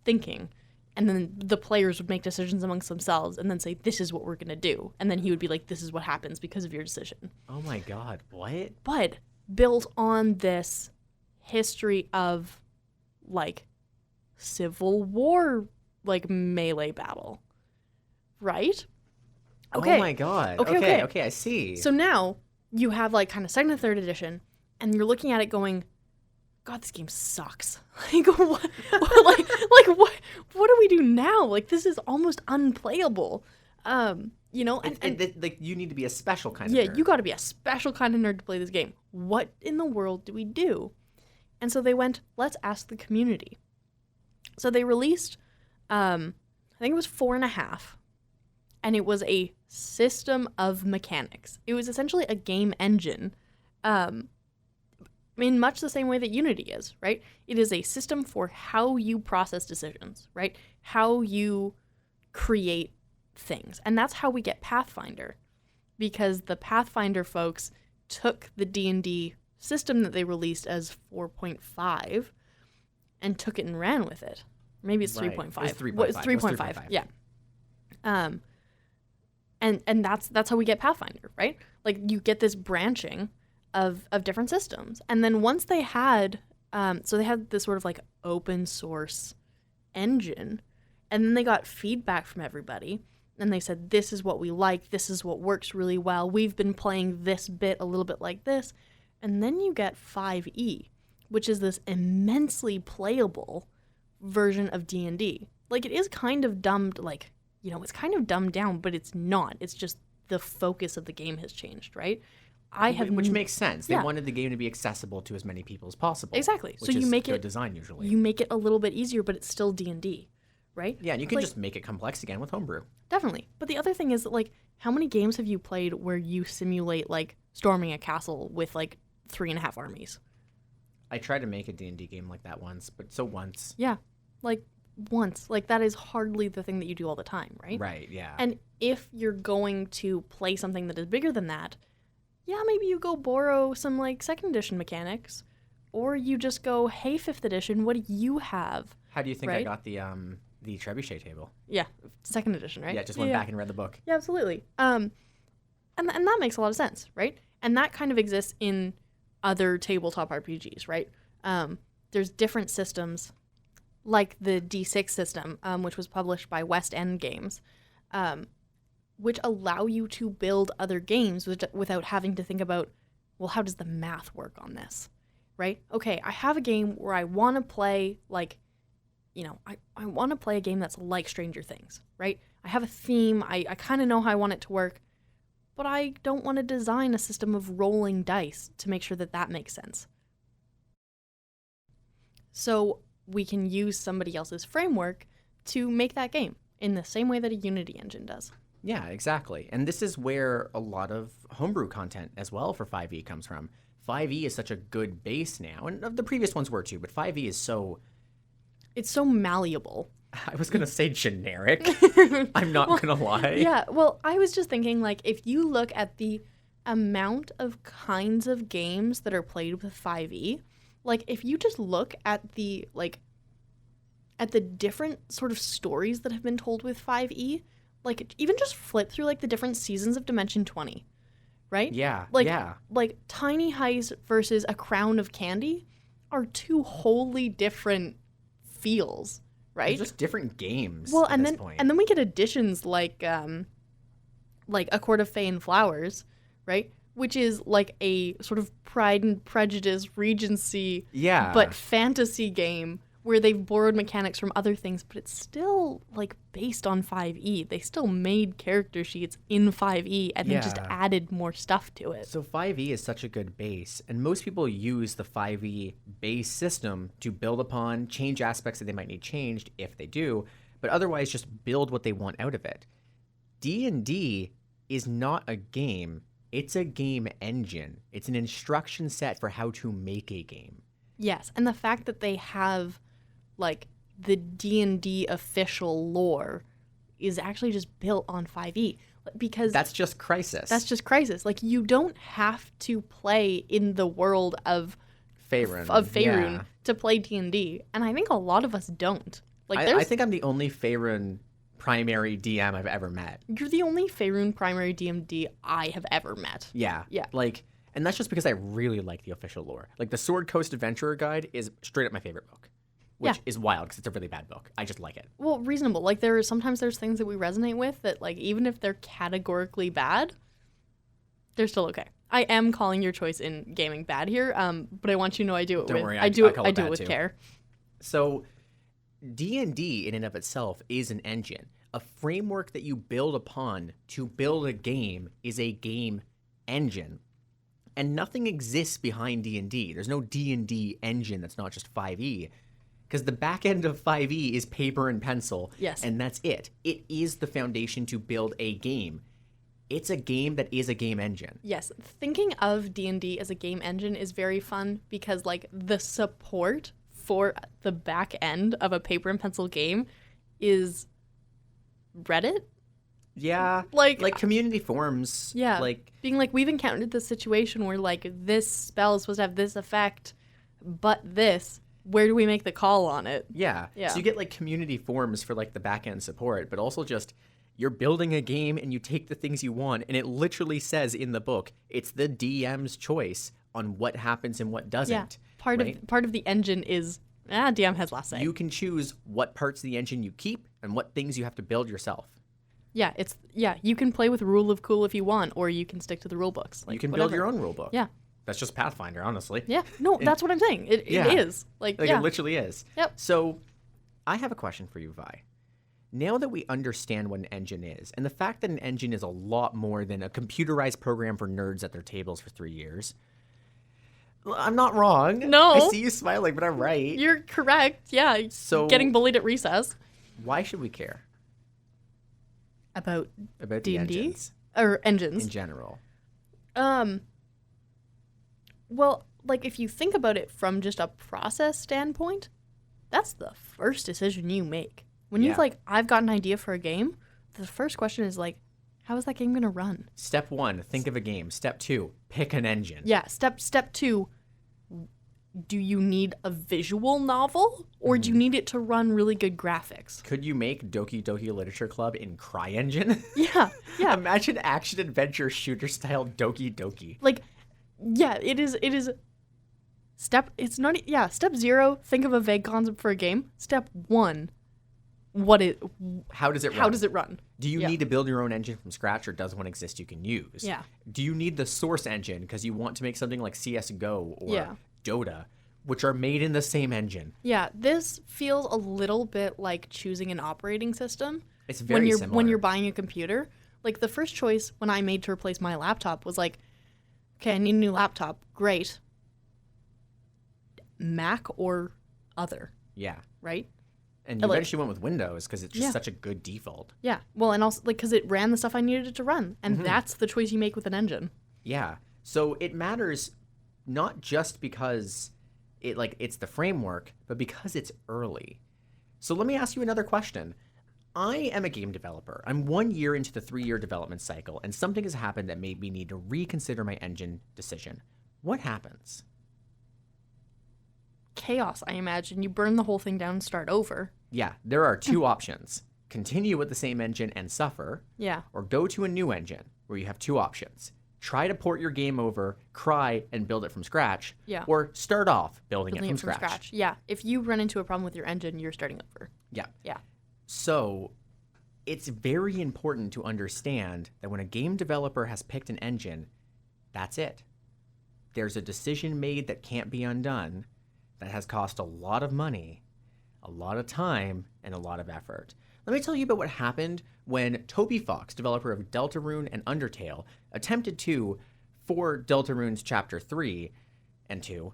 thinking. And then the players would make decisions amongst themselves and then say, this is what we're going to do. And then he would be like, this is what happens because of your decision. Oh my god, what? But built on this history of, like, Civil War, like, melee battle. Right? Okay. Oh my god. Okay. Okay, I see. So now you have like kind of second and third edition, and you're looking at it going, God, this game sucks. Like what? What do we do now? Like this is almost unplayable. And like you need to be a special kind of yeah, nerd. you got to be a special kind of nerd to play this game. What in the world do we do? And so they went, let's ask the community. So they released, I think it was 4.5, and it was a system of mechanics. It was essentially a game engine, in much the same way that Unity is, right? It is a system for how you process decisions, right? How you create things. And that's how we get Pathfinder, because the Pathfinder folks took the D&D system that they released as 4.5 and took it and ran with it. Maybe it's 3.5. It's 3.5. What is 3.5? Yeah. And that's how we get Pathfinder, right? Like, you get this branching of different systems. And then once they had, so they had this sort of like open source engine, and then they got feedback from everybody, and they said, this is what we like, this is what works really well, we've been playing this bit a little bit like this. And then you get 5e, which is this immensely playable version of D&D. Like, it is kind of dumbed, like, you know, it's kind of dumbed down, but it's not. It's just the focus of the game has changed, right? Which makes sense. They Yeah. wanted the game to be accessible to as many people as possible. Exactly. Which So you is make good it design usually. You make it a little bit easier, but it's still D&D, right? Yeah, and you can Like, just make it complex again with homebrew. definitely. But the other thing is that, like, how many games have you played where you simulate, like, storming a castle with, like, 3.5 armies? I tried to make a D&D game like that once, but once. Yeah. Like, once. Like, that is hardly the thing that you do all the time, right? Right, yeah. And if you're going to play something that is bigger than that, yeah, maybe you go borrow some, like, 2nd edition mechanics, or you just go, hey, 5th edition, what do you have? How do you think I right? got the trebuchet table? Yeah, 2nd edition, right? Yeah, just went back and read the book. Yeah, absolutely. And that makes a lot of sense, right? And that kind of exists in other tabletop RPGs, right? There's different systems, like the D6 system, which was published by West End Games, which allow you to build other games without having to think about, well, how does the math work on this, right? Okay, I have a game where I want to play, like, you know, I want to play a game that's like Stranger Things, right? I have a theme, I kind of know how I want it to work, but I don't want to design a system of rolling dice to make sure that that makes sense. So we can use somebody else's framework to make that game in the same way that a Unity engine does. Yeah, exactly. And this is where a lot of homebrew content as well for 5e comes from. 5e is such a good base now, and the previous ones were too, but 5e is so... It's so malleable. I was going to say generic. I'm not going to lie. Yeah, well, I was just thinking, like, if you look at the amount of kinds of games that are played with 5e, like, if you just look at the, like, at the different sort of stories that have been told with 5e, like, even just flip through, like, the different seasons of Dimension 20, right? Yeah, Like, yeah. like, Tiny Heist versus A Crown of Candy are two wholly different feels, right? They're just different games Well, at and this then point. and then we get additions like A Court of Fey and Flowers, right? Which is like a sort of Pride and Prejudice Regency, Yeah. but fantasy game where they've borrowed mechanics from other things, but it's still like based on 5e. They still made character sheets in 5e and then just Yeah. added more stuff to it. So 5e is such a good base, and most people use the 5e base system to build upon, change aspects that they might need changed if they do, but otherwise just build what they want out of it. D&D is not a game, it's a game engine. It's an instruction set for how to make a game. Yes, and the fact that they have like the D&D official lore is actually just built on 5e because That's just Crisis. that's just Crisis. Like, you don't have to play in the world of Faerun. Faerun Yeah. to play D&D, and I think a lot of us don't. Like, I think I'm the only Faerun primary DM I've ever met. you're the only Faerun primary DMD I have ever met. Yeah. Yeah. Like, and that's just because I really like the official lore. Like, the Sword Coast Adventurer Guide is straight up my favorite book, which Yeah. is wild because it's a really bad book. I just like it. Well, reasonable. Like, sometimes there's things that we resonate with that, like, even if they're categorically bad, they're still okay. I am calling your choice in gaming bad here, but I want you to know I do it Don't with worry, I I do it call it bad with too. care. So, D&D in and of itself is an engine. A framework that you build upon to build a game is a game engine. And nothing exists behind D&D. There's no D&D engine that's not just 5e. Because the back end of 5e is paper and pencil. Yes. And that's it. It is the foundation to build a game. It's a game that is a game engine. Yes, thinking of D&D as a game engine is very fun because like the support for the back end of a paper and pencil game is Reddit. Yeah, Like community forums. yeah, like being like, we've encountered this situation where like this spell is supposed to have this effect, but this, where do we make the call on it? yeah. Yeah. So you get like community forums for like the back end support, but also just you're building a game and you take the things you want, and it literally says in the book it's the DM's choice on what happens and what doesn't. Yeah, part of the engine is DM has last say. You can choose what parts of the engine you keep and what things you have to build yourself. Yeah, you can play with Rule of Cool if you want, or you can stick to the rule books. Like, You can whatever. build your own rule book. Yeah. That's just Pathfinder, honestly. Yeah. No, that's what I'm saying. It is. Like Like yeah. it literally is. Yep. So I have a question for you, Vi. Now that we understand what an engine is, and the fact that an engine is a lot more than a computerized program for nerds at their tables for 3 years, I'm not wrong. No. I see you smiling, but I'm right. You're correct. Yeah. So- getting bullied at recess Why should we care about about D&D? the engines or engines. in general? Well, like if you think about it from just a process standpoint, that's the first decision you make. When Yeah. you've like, I've got an idea for a game, the first question is like, how is that game gonna run? Step 1, think of a game. Step 2, pick an engine. Yeah. Step 2, do you need a visual novel or do you need it to run really good graphics? Could you make Doki Doki Literature Club in CryEngine? Yeah. Yeah. Imagine action adventure shooter style Doki Doki. Like, yeah, it is step 0, think of a vague concept for a game. Step 1, How does it run? how does it run? Do you Yeah. need to build your own engine from scratch, or does one exist you can use? Yeah. Do you need the source engine because you want to make something like CSGO or Yeah. Dota, which are made in the same engine? Yeah, this feels a little bit like choosing an operating system. It's very when similar. you're buying a computer. Like the first choice when I made to replace my laptop was like, okay, I need a new laptop. Great. Mac or other, Yeah. right? And you Like- eventually went with Windows because it's just Yeah. such a good default. Yeah. Well, and also like because it ran the stuff I needed it to run, and that's the choice you make with an engine. Yeah. So it matters not just because it's the framework, but because it's early. So let me ask you another question. I am a game developer. I'm 1 year into the 3-year development cycle, and something has happened that made me need to reconsider my engine decision. What happens? Chaos, I imagine. You burn the whole thing down and start over. Yeah, there are two options. Continue with the same engine and suffer, Yeah. or go to a new engine where you have two options. Try to port your game over, cry, and build it from scratch, Yeah. or start off building Building it from scratch. Yeah. If you run into a problem with your engine, you're starting over. Yeah. Yeah. So it's very important to understand that when a game developer has picked an engine, that's it. There's a decision made that can't be undone, that has cost a lot of money, a lot of time, and a lot of effort. Let me tell you about what happened when Toby Fox, developer of Deltarune and Undertale, attempted to, for Deltarune's Chapter 3 and 2,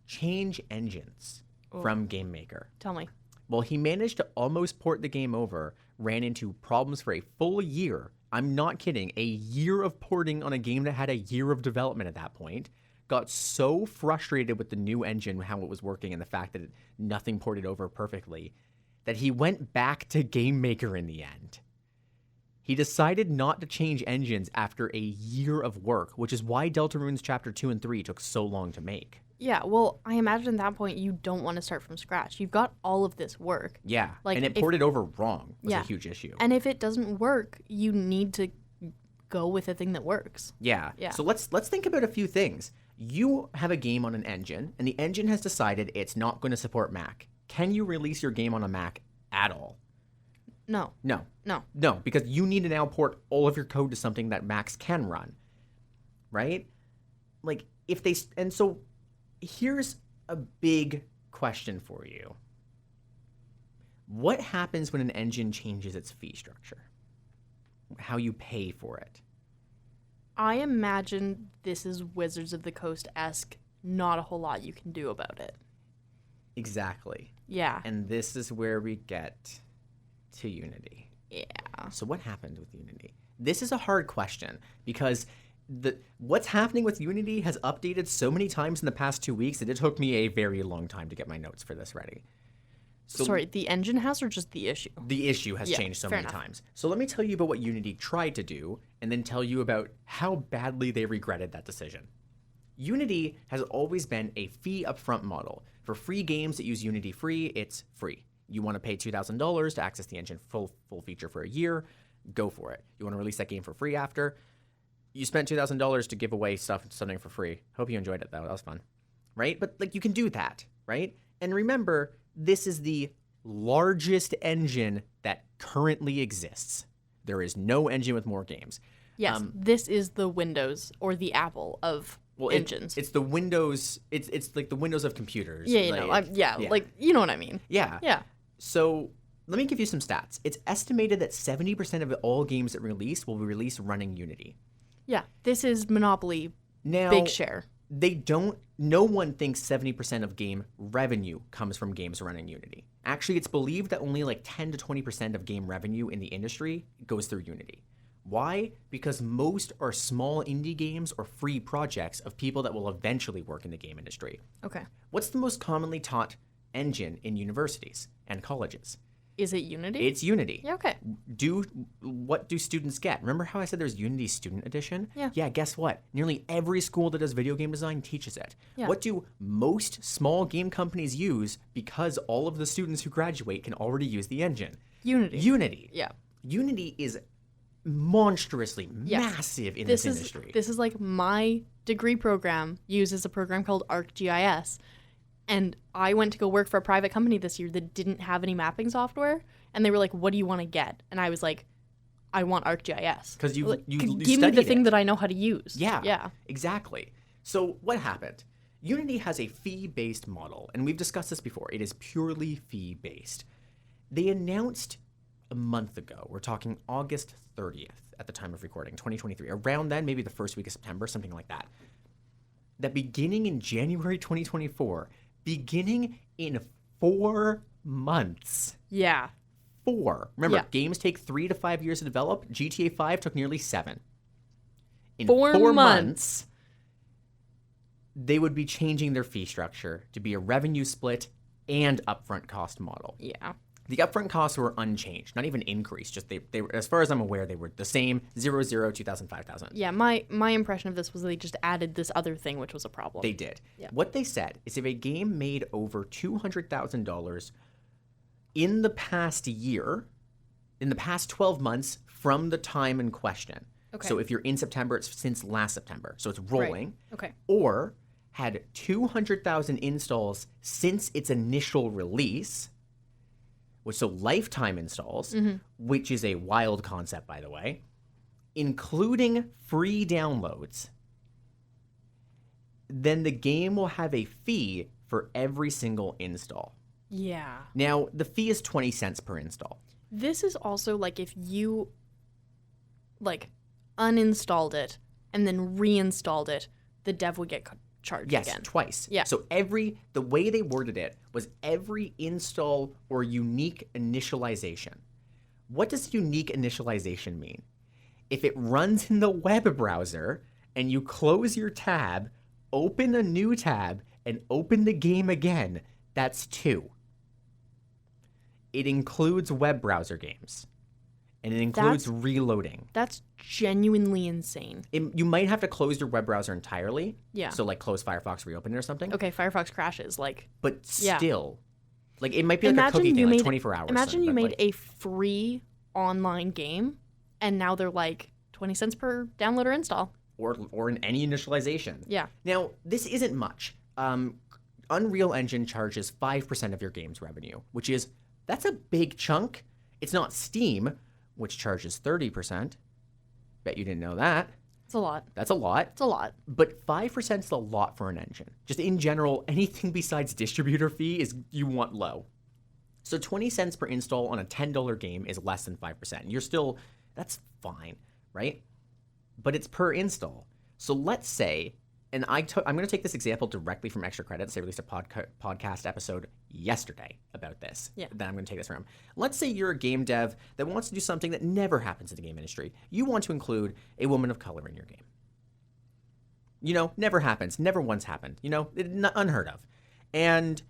change engines from GameMaker. Tell me. Well, he managed to almost port the game over, ran into problems for a full year. I'm not kidding. A year of porting on a game that had a year of development at that point. Got so frustrated with the new engine, how it was working, and the fact that nothing ported over perfectly, that he went back to GameMaker in the end. He decided not to change engines after a year of work, which is why Deltarune's Chapter 2 and 3 took so long to make. Yeah, well, I imagine at that point you don't want to start from scratch. You've got all of this work. Yeah, Like, and it if- ported over wrong was Yeah. a huge issue. And if it doesn't work, you need to go with a thing that works. Yeah. Yeah. So let's think about a few things. You have a game on an engine, and the engine has decided it's not going to support Mac. Can you release your game on a Mac at all? No. No. No. No, because you need to now port all of your code to something that Macs can run. Right? Like, if they... And so, here's a big question for you. What happens when an engine changes its fee structure? How you pay for it? I imagine this is Wizards of the Coast-esque. Not a whole lot you can do about it. Exactly. Yeah. And this is where we get to Unity. Yeah. So what happened with Unity? This is a hard question because what's happening with Unity has updated so many times in the past 2 weeks that it took me a very long time to get my notes for this ready. So Sorry, the engine has or just the issue? the issue has changed so many times. So let me tell you about what Unity tried to do and then tell you about how badly they regretted that decision. Unity has always been a fee upfront model. For free games that use Unity free, it's free. You want to pay $2,000 to access the engine full feature for a year, go for it. You want to release that game for free after, you spent $2,000 to give away something for free. Hope you enjoyed it though. That was fun. Right? But like you can do that, right? And remember, this is the largest engine that currently exists. There is no engine with more games. Yes, this is the Windows or the Apple of engines. It's the Windows. It's like the Windows of computers. Yeah, like you know what I mean. Yeah. Yeah. So let me give you some stats. It's estimated that 70% of all games that release will be released running Unity. Yeah, this is Monopoly. Now, big share. No one thinks 70% of game revenue comes from games running Unity. Actually, it's believed that only like 10 to 20% of game revenue in the industry goes through Unity. Why? Because most are small indie games or free projects of people that will eventually work in the game industry. Okay. What's the most commonly taught engine in universities and colleges? Is it Unity? It's Unity. Yeah, okay. What do students get? Remember how I said there's Unity Student Edition? Yeah. Yeah, guess what? Nearly every school that does video game design teaches it. Yeah. What do most small game companies use because all of the students who graduate can already use the engine? Unity. Unity. Yeah. Unity is monstrously massive in this industry. This is like my degree program uses a program called ArcGIS. And I went to go work for a private company this year that didn't have any mapping software. And they were like, what do you want to get? And I was like, I want ArcGIS. Because you give me the thing that I know how to use. Yeah, exactly. So what happened? Unity has a fee-based model, and we've discussed this before. It is purely fee-based. They announced a month ago, we're talking August 30th at the time of recording, 2023. Around then, maybe the first week of September, something like that. That beginning in January 2024, beginning in 4 months. Yeah. 4. Remember, games take 3 to 5 years to develop. GTA 5 took nearly 7. In 4 months, they would be changing their fee structure to be a revenue split and upfront cost model. Yeah. The upfront costs were unchanged, not even increased. Just they were, as far as I'm aware, they were the same: 0, 0, 2,000, 5,000. Yeah, my impression of this was they just added this other thing, which was a problem. They did. Yeah. What they said is if a game made over $200,000 in the past year, in the past 12 months from the time in question. Okay. So if you're in September, it's since last September. So it's rolling. Right. Okay. Or had 200,000 installs since its initial release. So lifetime installs, which is a wild concept, by the way, including free downloads, then the game will have a fee for every single install. Yeah. Now, the fee is 20 cents per install. This is also like if you like uninstalled it and then reinstalled it, the dev would get charged again. Yes, twice. Yeah. So the way they worded it was every install or unique initialization. What does unique initialization mean? If it runs in the web browser and you close your tab, open a new tab, and open the game again, that's 2. It includes web browser games. And it includes reloading. That's genuinely insane. You might have to close your web browser entirely. Yeah. So like close Firefox, reopen it or something. Okay, Firefox crashes. But still, like it might be like imagine a cookie thing, made, like 24 hours. Imagine you made a free online game, and now they're like 20 cents per download or install. Or in any initialization. Yeah. Now, this isn't much. Unreal Engine charges 5% of your game's revenue, that's a big chunk. It's not Steam, which charges 30%. Bet you didn't know that. It's a lot. That's a lot. It's a lot. But 5% is a lot for an engine. Just in general, anything besides distributor fee is you want low. So 20 cents per install on a $10 game is less than 5%. That's fine, right? But it's per install. So let's say And I'm going to take this example directly from Extra Credits. They released a podcast episode yesterday about this. Yeah. That I'm going to take this from. Let's say you're a game dev that wants to do something that never happens in the game industry. You want to include a woman of color in your game. You know, never happens. Never once happened. You know, unheard of. And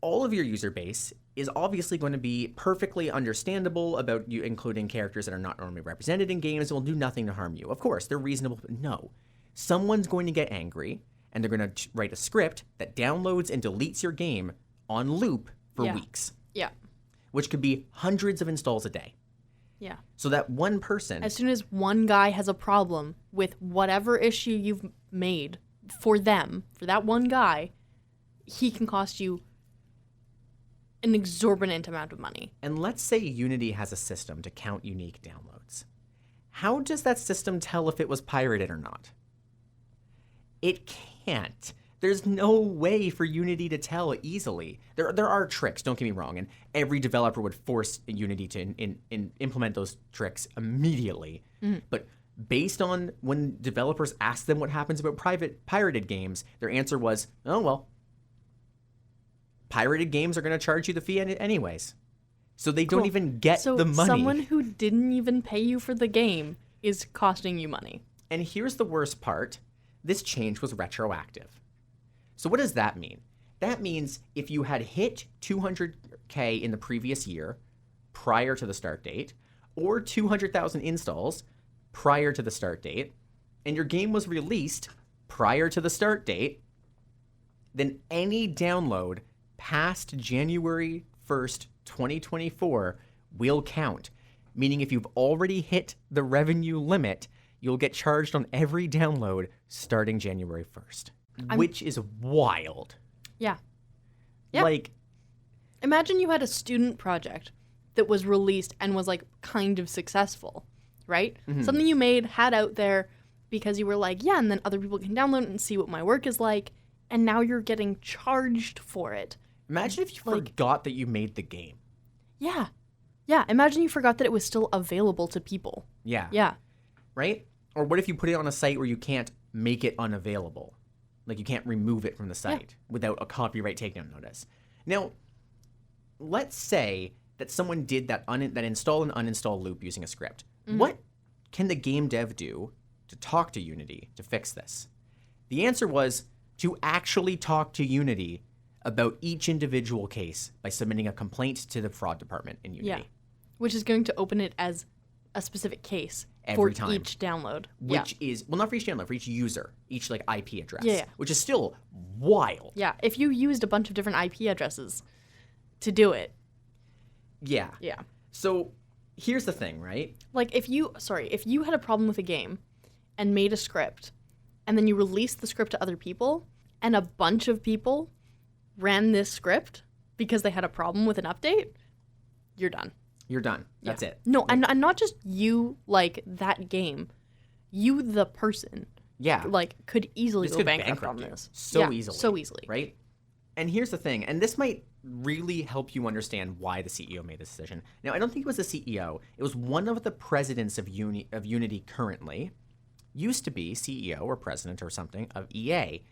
all of your user base is obviously going to be perfectly understandable about you including characters that are not normally represented in games and will do nothing to harm you. Of course, they're reasonable, but no. Someone's going to get angry, and they're going to write a script that downloads and deletes your game on loop for weeks. Yeah. Which could be hundreds of installs a day. Yeah. So that one person... As soon as one guy has a problem with whatever issue you've made for them, for that one guy, he can cost you an exorbitant amount of money. And let's say Unity has a system to count unique downloads. How does that system tell if it was pirated or not? It can't. There's no way for Unity to tell easily. There are tricks, don't get me wrong, and every developer would force Unity to implement those tricks immediately. But based on when developers asked them what happens about pirated games, their answer was, oh, well, pirated games are going to charge you the fee anyways. So they don't even get the money. Someone who didn't even pay you for the game is costing you money. And here's the worst part. This change was retroactive. So what does that mean? That means if you had hit 200K in the previous year prior to the start date, or 200,000 installs prior to the start date, and your game was released prior to the start date, then any download past January 1st, 2024 will count. Meaning if you've already hit the revenue limit, you'll get charged on every download starting January 1st, which is wild. Yeah. Yep. Like, imagine you had a student project that was released and was like kind of successful, right? Something you made, had out there because you were like, yeah, and then other people can download it and see what my work is like, and now you're getting charged for it. imagine if you forgot that you made the game. Yeah. Yeah, imagine you forgot that it was still available to people. Yeah. Yeah. Right? Or what if you put it on a site where you can't make it unavailable? Like you can't remove it from the site without a copyright takedown notice. Now, let's say that someone did that install and uninstall loop using a script. What can the game dev do to talk to Unity to fix this? The answer was to actually talk to Unity about each individual case by submitting a complaint to the fraud department in Unity. Yeah. Which is going to open it as a specific case Every for time. each download. Which is, well, not for each download, for each user, each like IP address. Yeah. Which is still wild. Yeah. If you used a bunch of different IP addresses to do it. Yeah. Yeah. So here's the thing, right? Like if you had a problem with a game and made a script and then you released the script to other people and a bunch of people ran this script because they had a problem with an update, you're done. You're done. That's it. No, and not just you, like, that game. You, the person. Yeah. Like, could easily This go could bankrupt on bankrupt you this. so easily. So easily. Right? And here's the thing, and this might really help you understand why the CEO made this decision. Now, I don't think it was the CEO. It was one of the presidents of Unity currently. Used to be CEO or president or something of EA.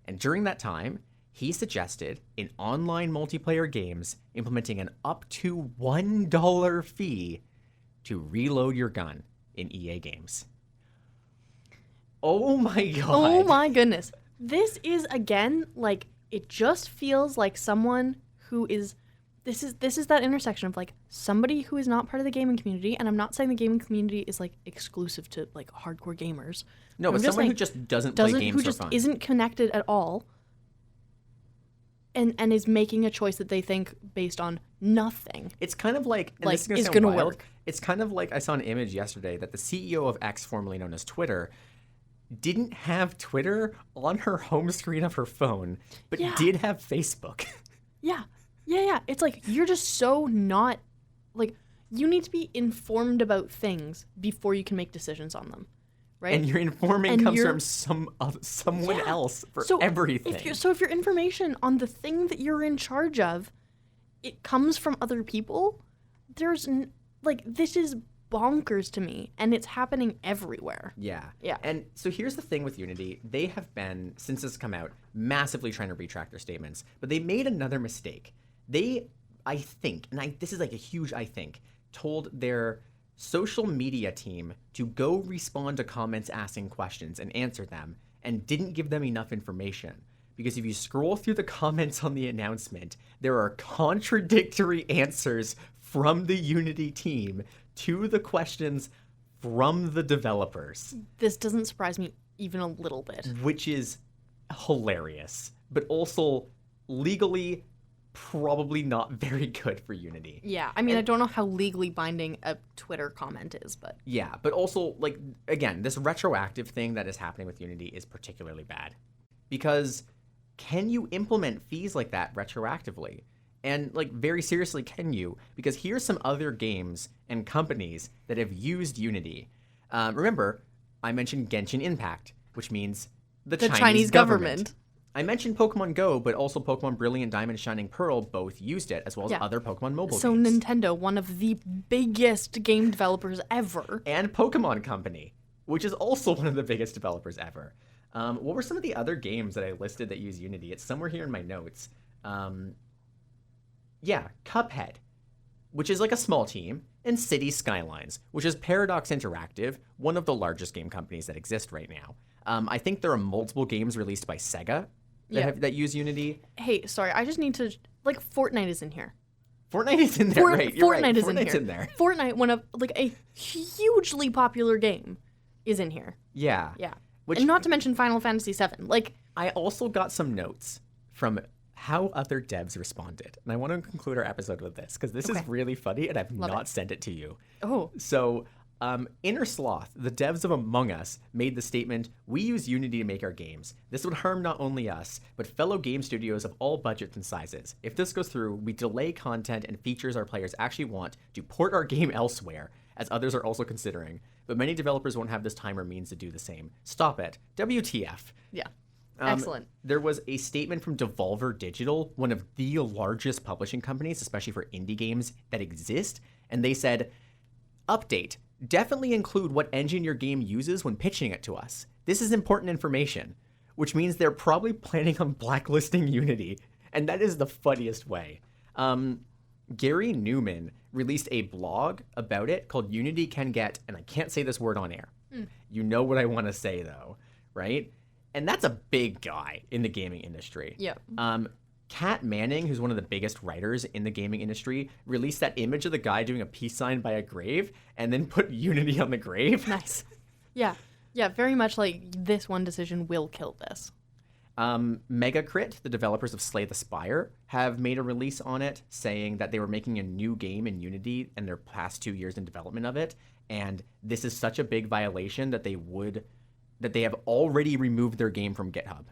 And during that time, he suggested in online multiplayer games implementing an up to $1 fee to reload your gun in EA games. Oh my god. Oh my goodness. This is, again, like, it just feels like someone who is... This is that intersection of, like, somebody who is not part of the gaming community, and I'm not saying the gaming community is, like, exclusive to, like, hardcore gamers. No, but someone who just doesn't play games who for just fun. isn't connected at all, and is making a choice that they think based on nothing. It's kind of like, and Like, this is it's gonna gonna sound wild, work. It's kind of like I saw an image yesterday that the CEO of X, formerly known as Twitter, didn't have Twitter on her home screen of her phone, but did have Facebook. Yeah. It's like, you're just so not, like, you need to be informed about things before you can make decisions on them, right? And your informing And comes you're- from someone else for So everything. If your information on the thing that you're in charge of, it comes from other people, there's, like, this is bonkers to me, and it's happening everywhere. Yeah. Yeah. And so here's the thing with Unity. They have been, since this has come out, massively trying to retract their statements. But they made another mistake. They, I think, and this is like a huge I think, told their social media team to go respond to comments asking questions and answer them, and didn't give them enough information. Because if you scroll through the comments on the announcement, there are contradictory answers from the Unity team to the questions from the developers. This doesn't surprise me even a little bit. Which is hilarious, but also legally probably not very good for Unity. Yeah, I mean, I don't know how legally binding a Twitter comment is, but... Yeah, but also, like, again, this retroactive thing that is happening with Unity is particularly bad. Because can you implement fees like that retroactively? And, like, very seriously, can you? Because here's some other games and companies that have used Unity. Remember, I mentioned Genshin Impact, which means the Chinese government. I mentioned Pokemon Go, but also Pokemon Brilliant Diamond Shining Pearl both used it, as well as other Pokemon mobile so games. Nintendo, one of the biggest game developers ever. And Pokemon Company, which is also one of the biggest developers ever. What were some of the other games that I listed that use Unity? It's somewhere here in my notes. Yeah, Cuphead, which is like a small team, and City Skylines, which is Paradox Interactive, one of the largest game companies that exist right now. I think there are multiple games released by Sega that use Unity. Hey, sorry, I just need to... Like, Fortnite is in here. Fortnite is in there, right? You're Fortnite right. is Fortnite's in here. Fortnite, one of, like, a hugely popular game, is in here. Yeah. Yeah. Which, and not to mention Final Fantasy VII. Like, I also got some notes from how other devs responded. And I want to conclude our episode with this, because this is really funny, and I've not sent it to you. Oh. So, Inner Sloth, the devs of Among Us, made the statement, "We use Unity to make our games. This would harm not only us, but fellow game studios of all budgets and sizes. If this goes through, we delay content and features our players actually want to port our game elsewhere, as others are also considering. But many developers won't have this time or means to do the same. Stop it. WTF." Yeah. Excellent. There was a statement from Devolver Digital, one of the largest publishing companies, especially for indie games that exist, and they said, "Update. Definitely include what engine your game uses when pitching it to us. This is important information," which means they're probably planning on blacklisting Unity, and that is the funniest way. Gary Newman released a blog about it called Unity Can Get, and I can't say this word on air. You know what I want to say, though, right? And that's a big guy in the gaming industry. Yep. Kat Manning, who's one of the biggest writers in the gaming industry, released that image of the guy doing a peace sign by a grave and then put Unity on the grave. Nice. Yeah. Yeah, very much like this one decision will kill this. Megacrit, the developers of Slay the Spire, have made a release on it saying that they were making a new game in Unity in their past 2 years in development of it. And this is such a big violation that they have already removed their game from GitHub.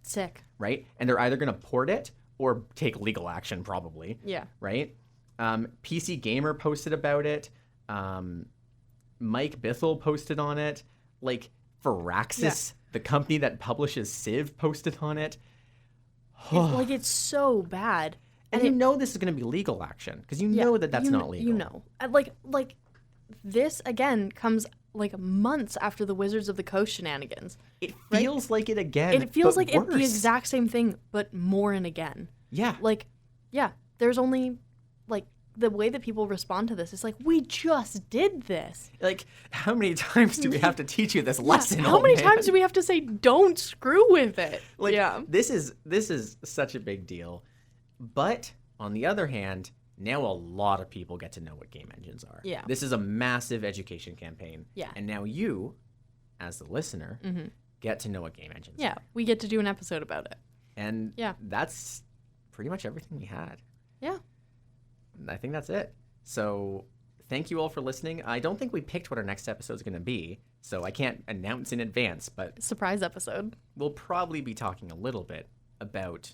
Sick. Right? And they're either going to port it or take legal action, probably. Yeah. Right? PC Gamer posted about it. Mike Bithell posted on it. Like, Firaxis, the company that publishes Civ, posted on it. It's so bad. And you know this is going to be legal action, because you know that that's not legal. You know. Like, this, again, comes... like months after the Wizards of the Coast shenanigans. It feels like it again. It feels but like worse. it's the exact same thing, but more and again. Yeah. Like, yeah, there's only, like, the way that people respond to this is like, we just did this. Like, how many times do we have to teach you this lesson? How many times do we have to say, don't screw with it? Like, this is such a big deal. But, on the other hand, now a lot of people get to know what game engines are. Yeah. This is a massive education campaign. Yeah. And now you, as the listener, get to know what game engines are. Yeah, we get to do an episode about it. And that's pretty much everything we had. Yeah. I think that's it. So thank you all for listening. I don't think we picked what our next episode is going to be, so I can't announce in advance, but... surprise episode. We'll probably be talking a little bit about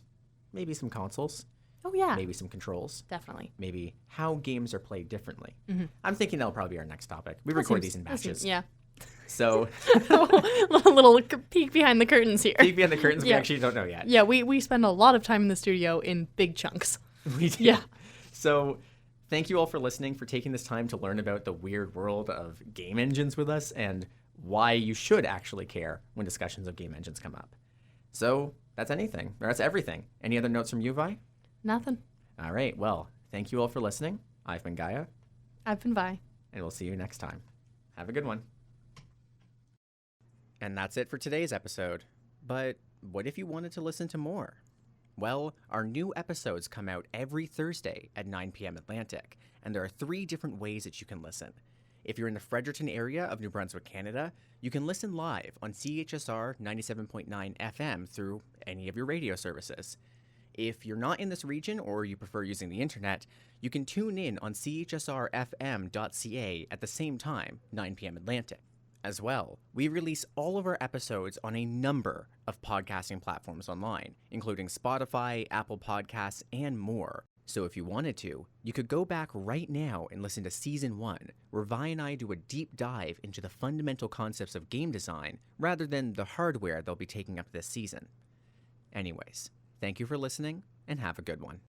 maybe some consoles. Oh, yeah. Maybe some controls. Definitely. Maybe how games are played differently. I'm thinking that'll probably be our next topic. We record these in batches. Yeah. So... a little peek behind the curtains here. Peek behind the curtains, we actually don't know yet. Yeah, we spend a lot of time in the studio in big chunks. We do. Yeah. So thank you all for listening, for taking this time to learn about the weird world of game engines with us and why you should actually care when discussions of game engines come up. So that's everything. Any other notes from you, Vi? Nothing. All right, well, thank you all for listening. I've been Gaia. I've been Vi. And we'll see you next time. Have a good one. And that's it for today's episode. But what if you wanted to listen to more? Well, our new episodes come out every Thursday at 9 p.m. Atlantic, and there are 3 different ways that you can listen. If you're in the Fredericton area of New Brunswick, Canada, you can listen live on CHSR 97.9 FM through any of your radio services. If you're not in this region or you prefer using the internet, you can tune in on chsrfm.ca at the same time, 9 p.m. Atlantic. As well, we release all of our episodes on a number of podcasting platforms online, including Spotify, Apple Podcasts, and more. So if you wanted to, you could go back right now and listen to Season 1, where Vi and I do a deep dive into the fundamental concepts of game design, rather than the hardware they'll be taking up this season. Anyways, thank you for listening, and have a good one.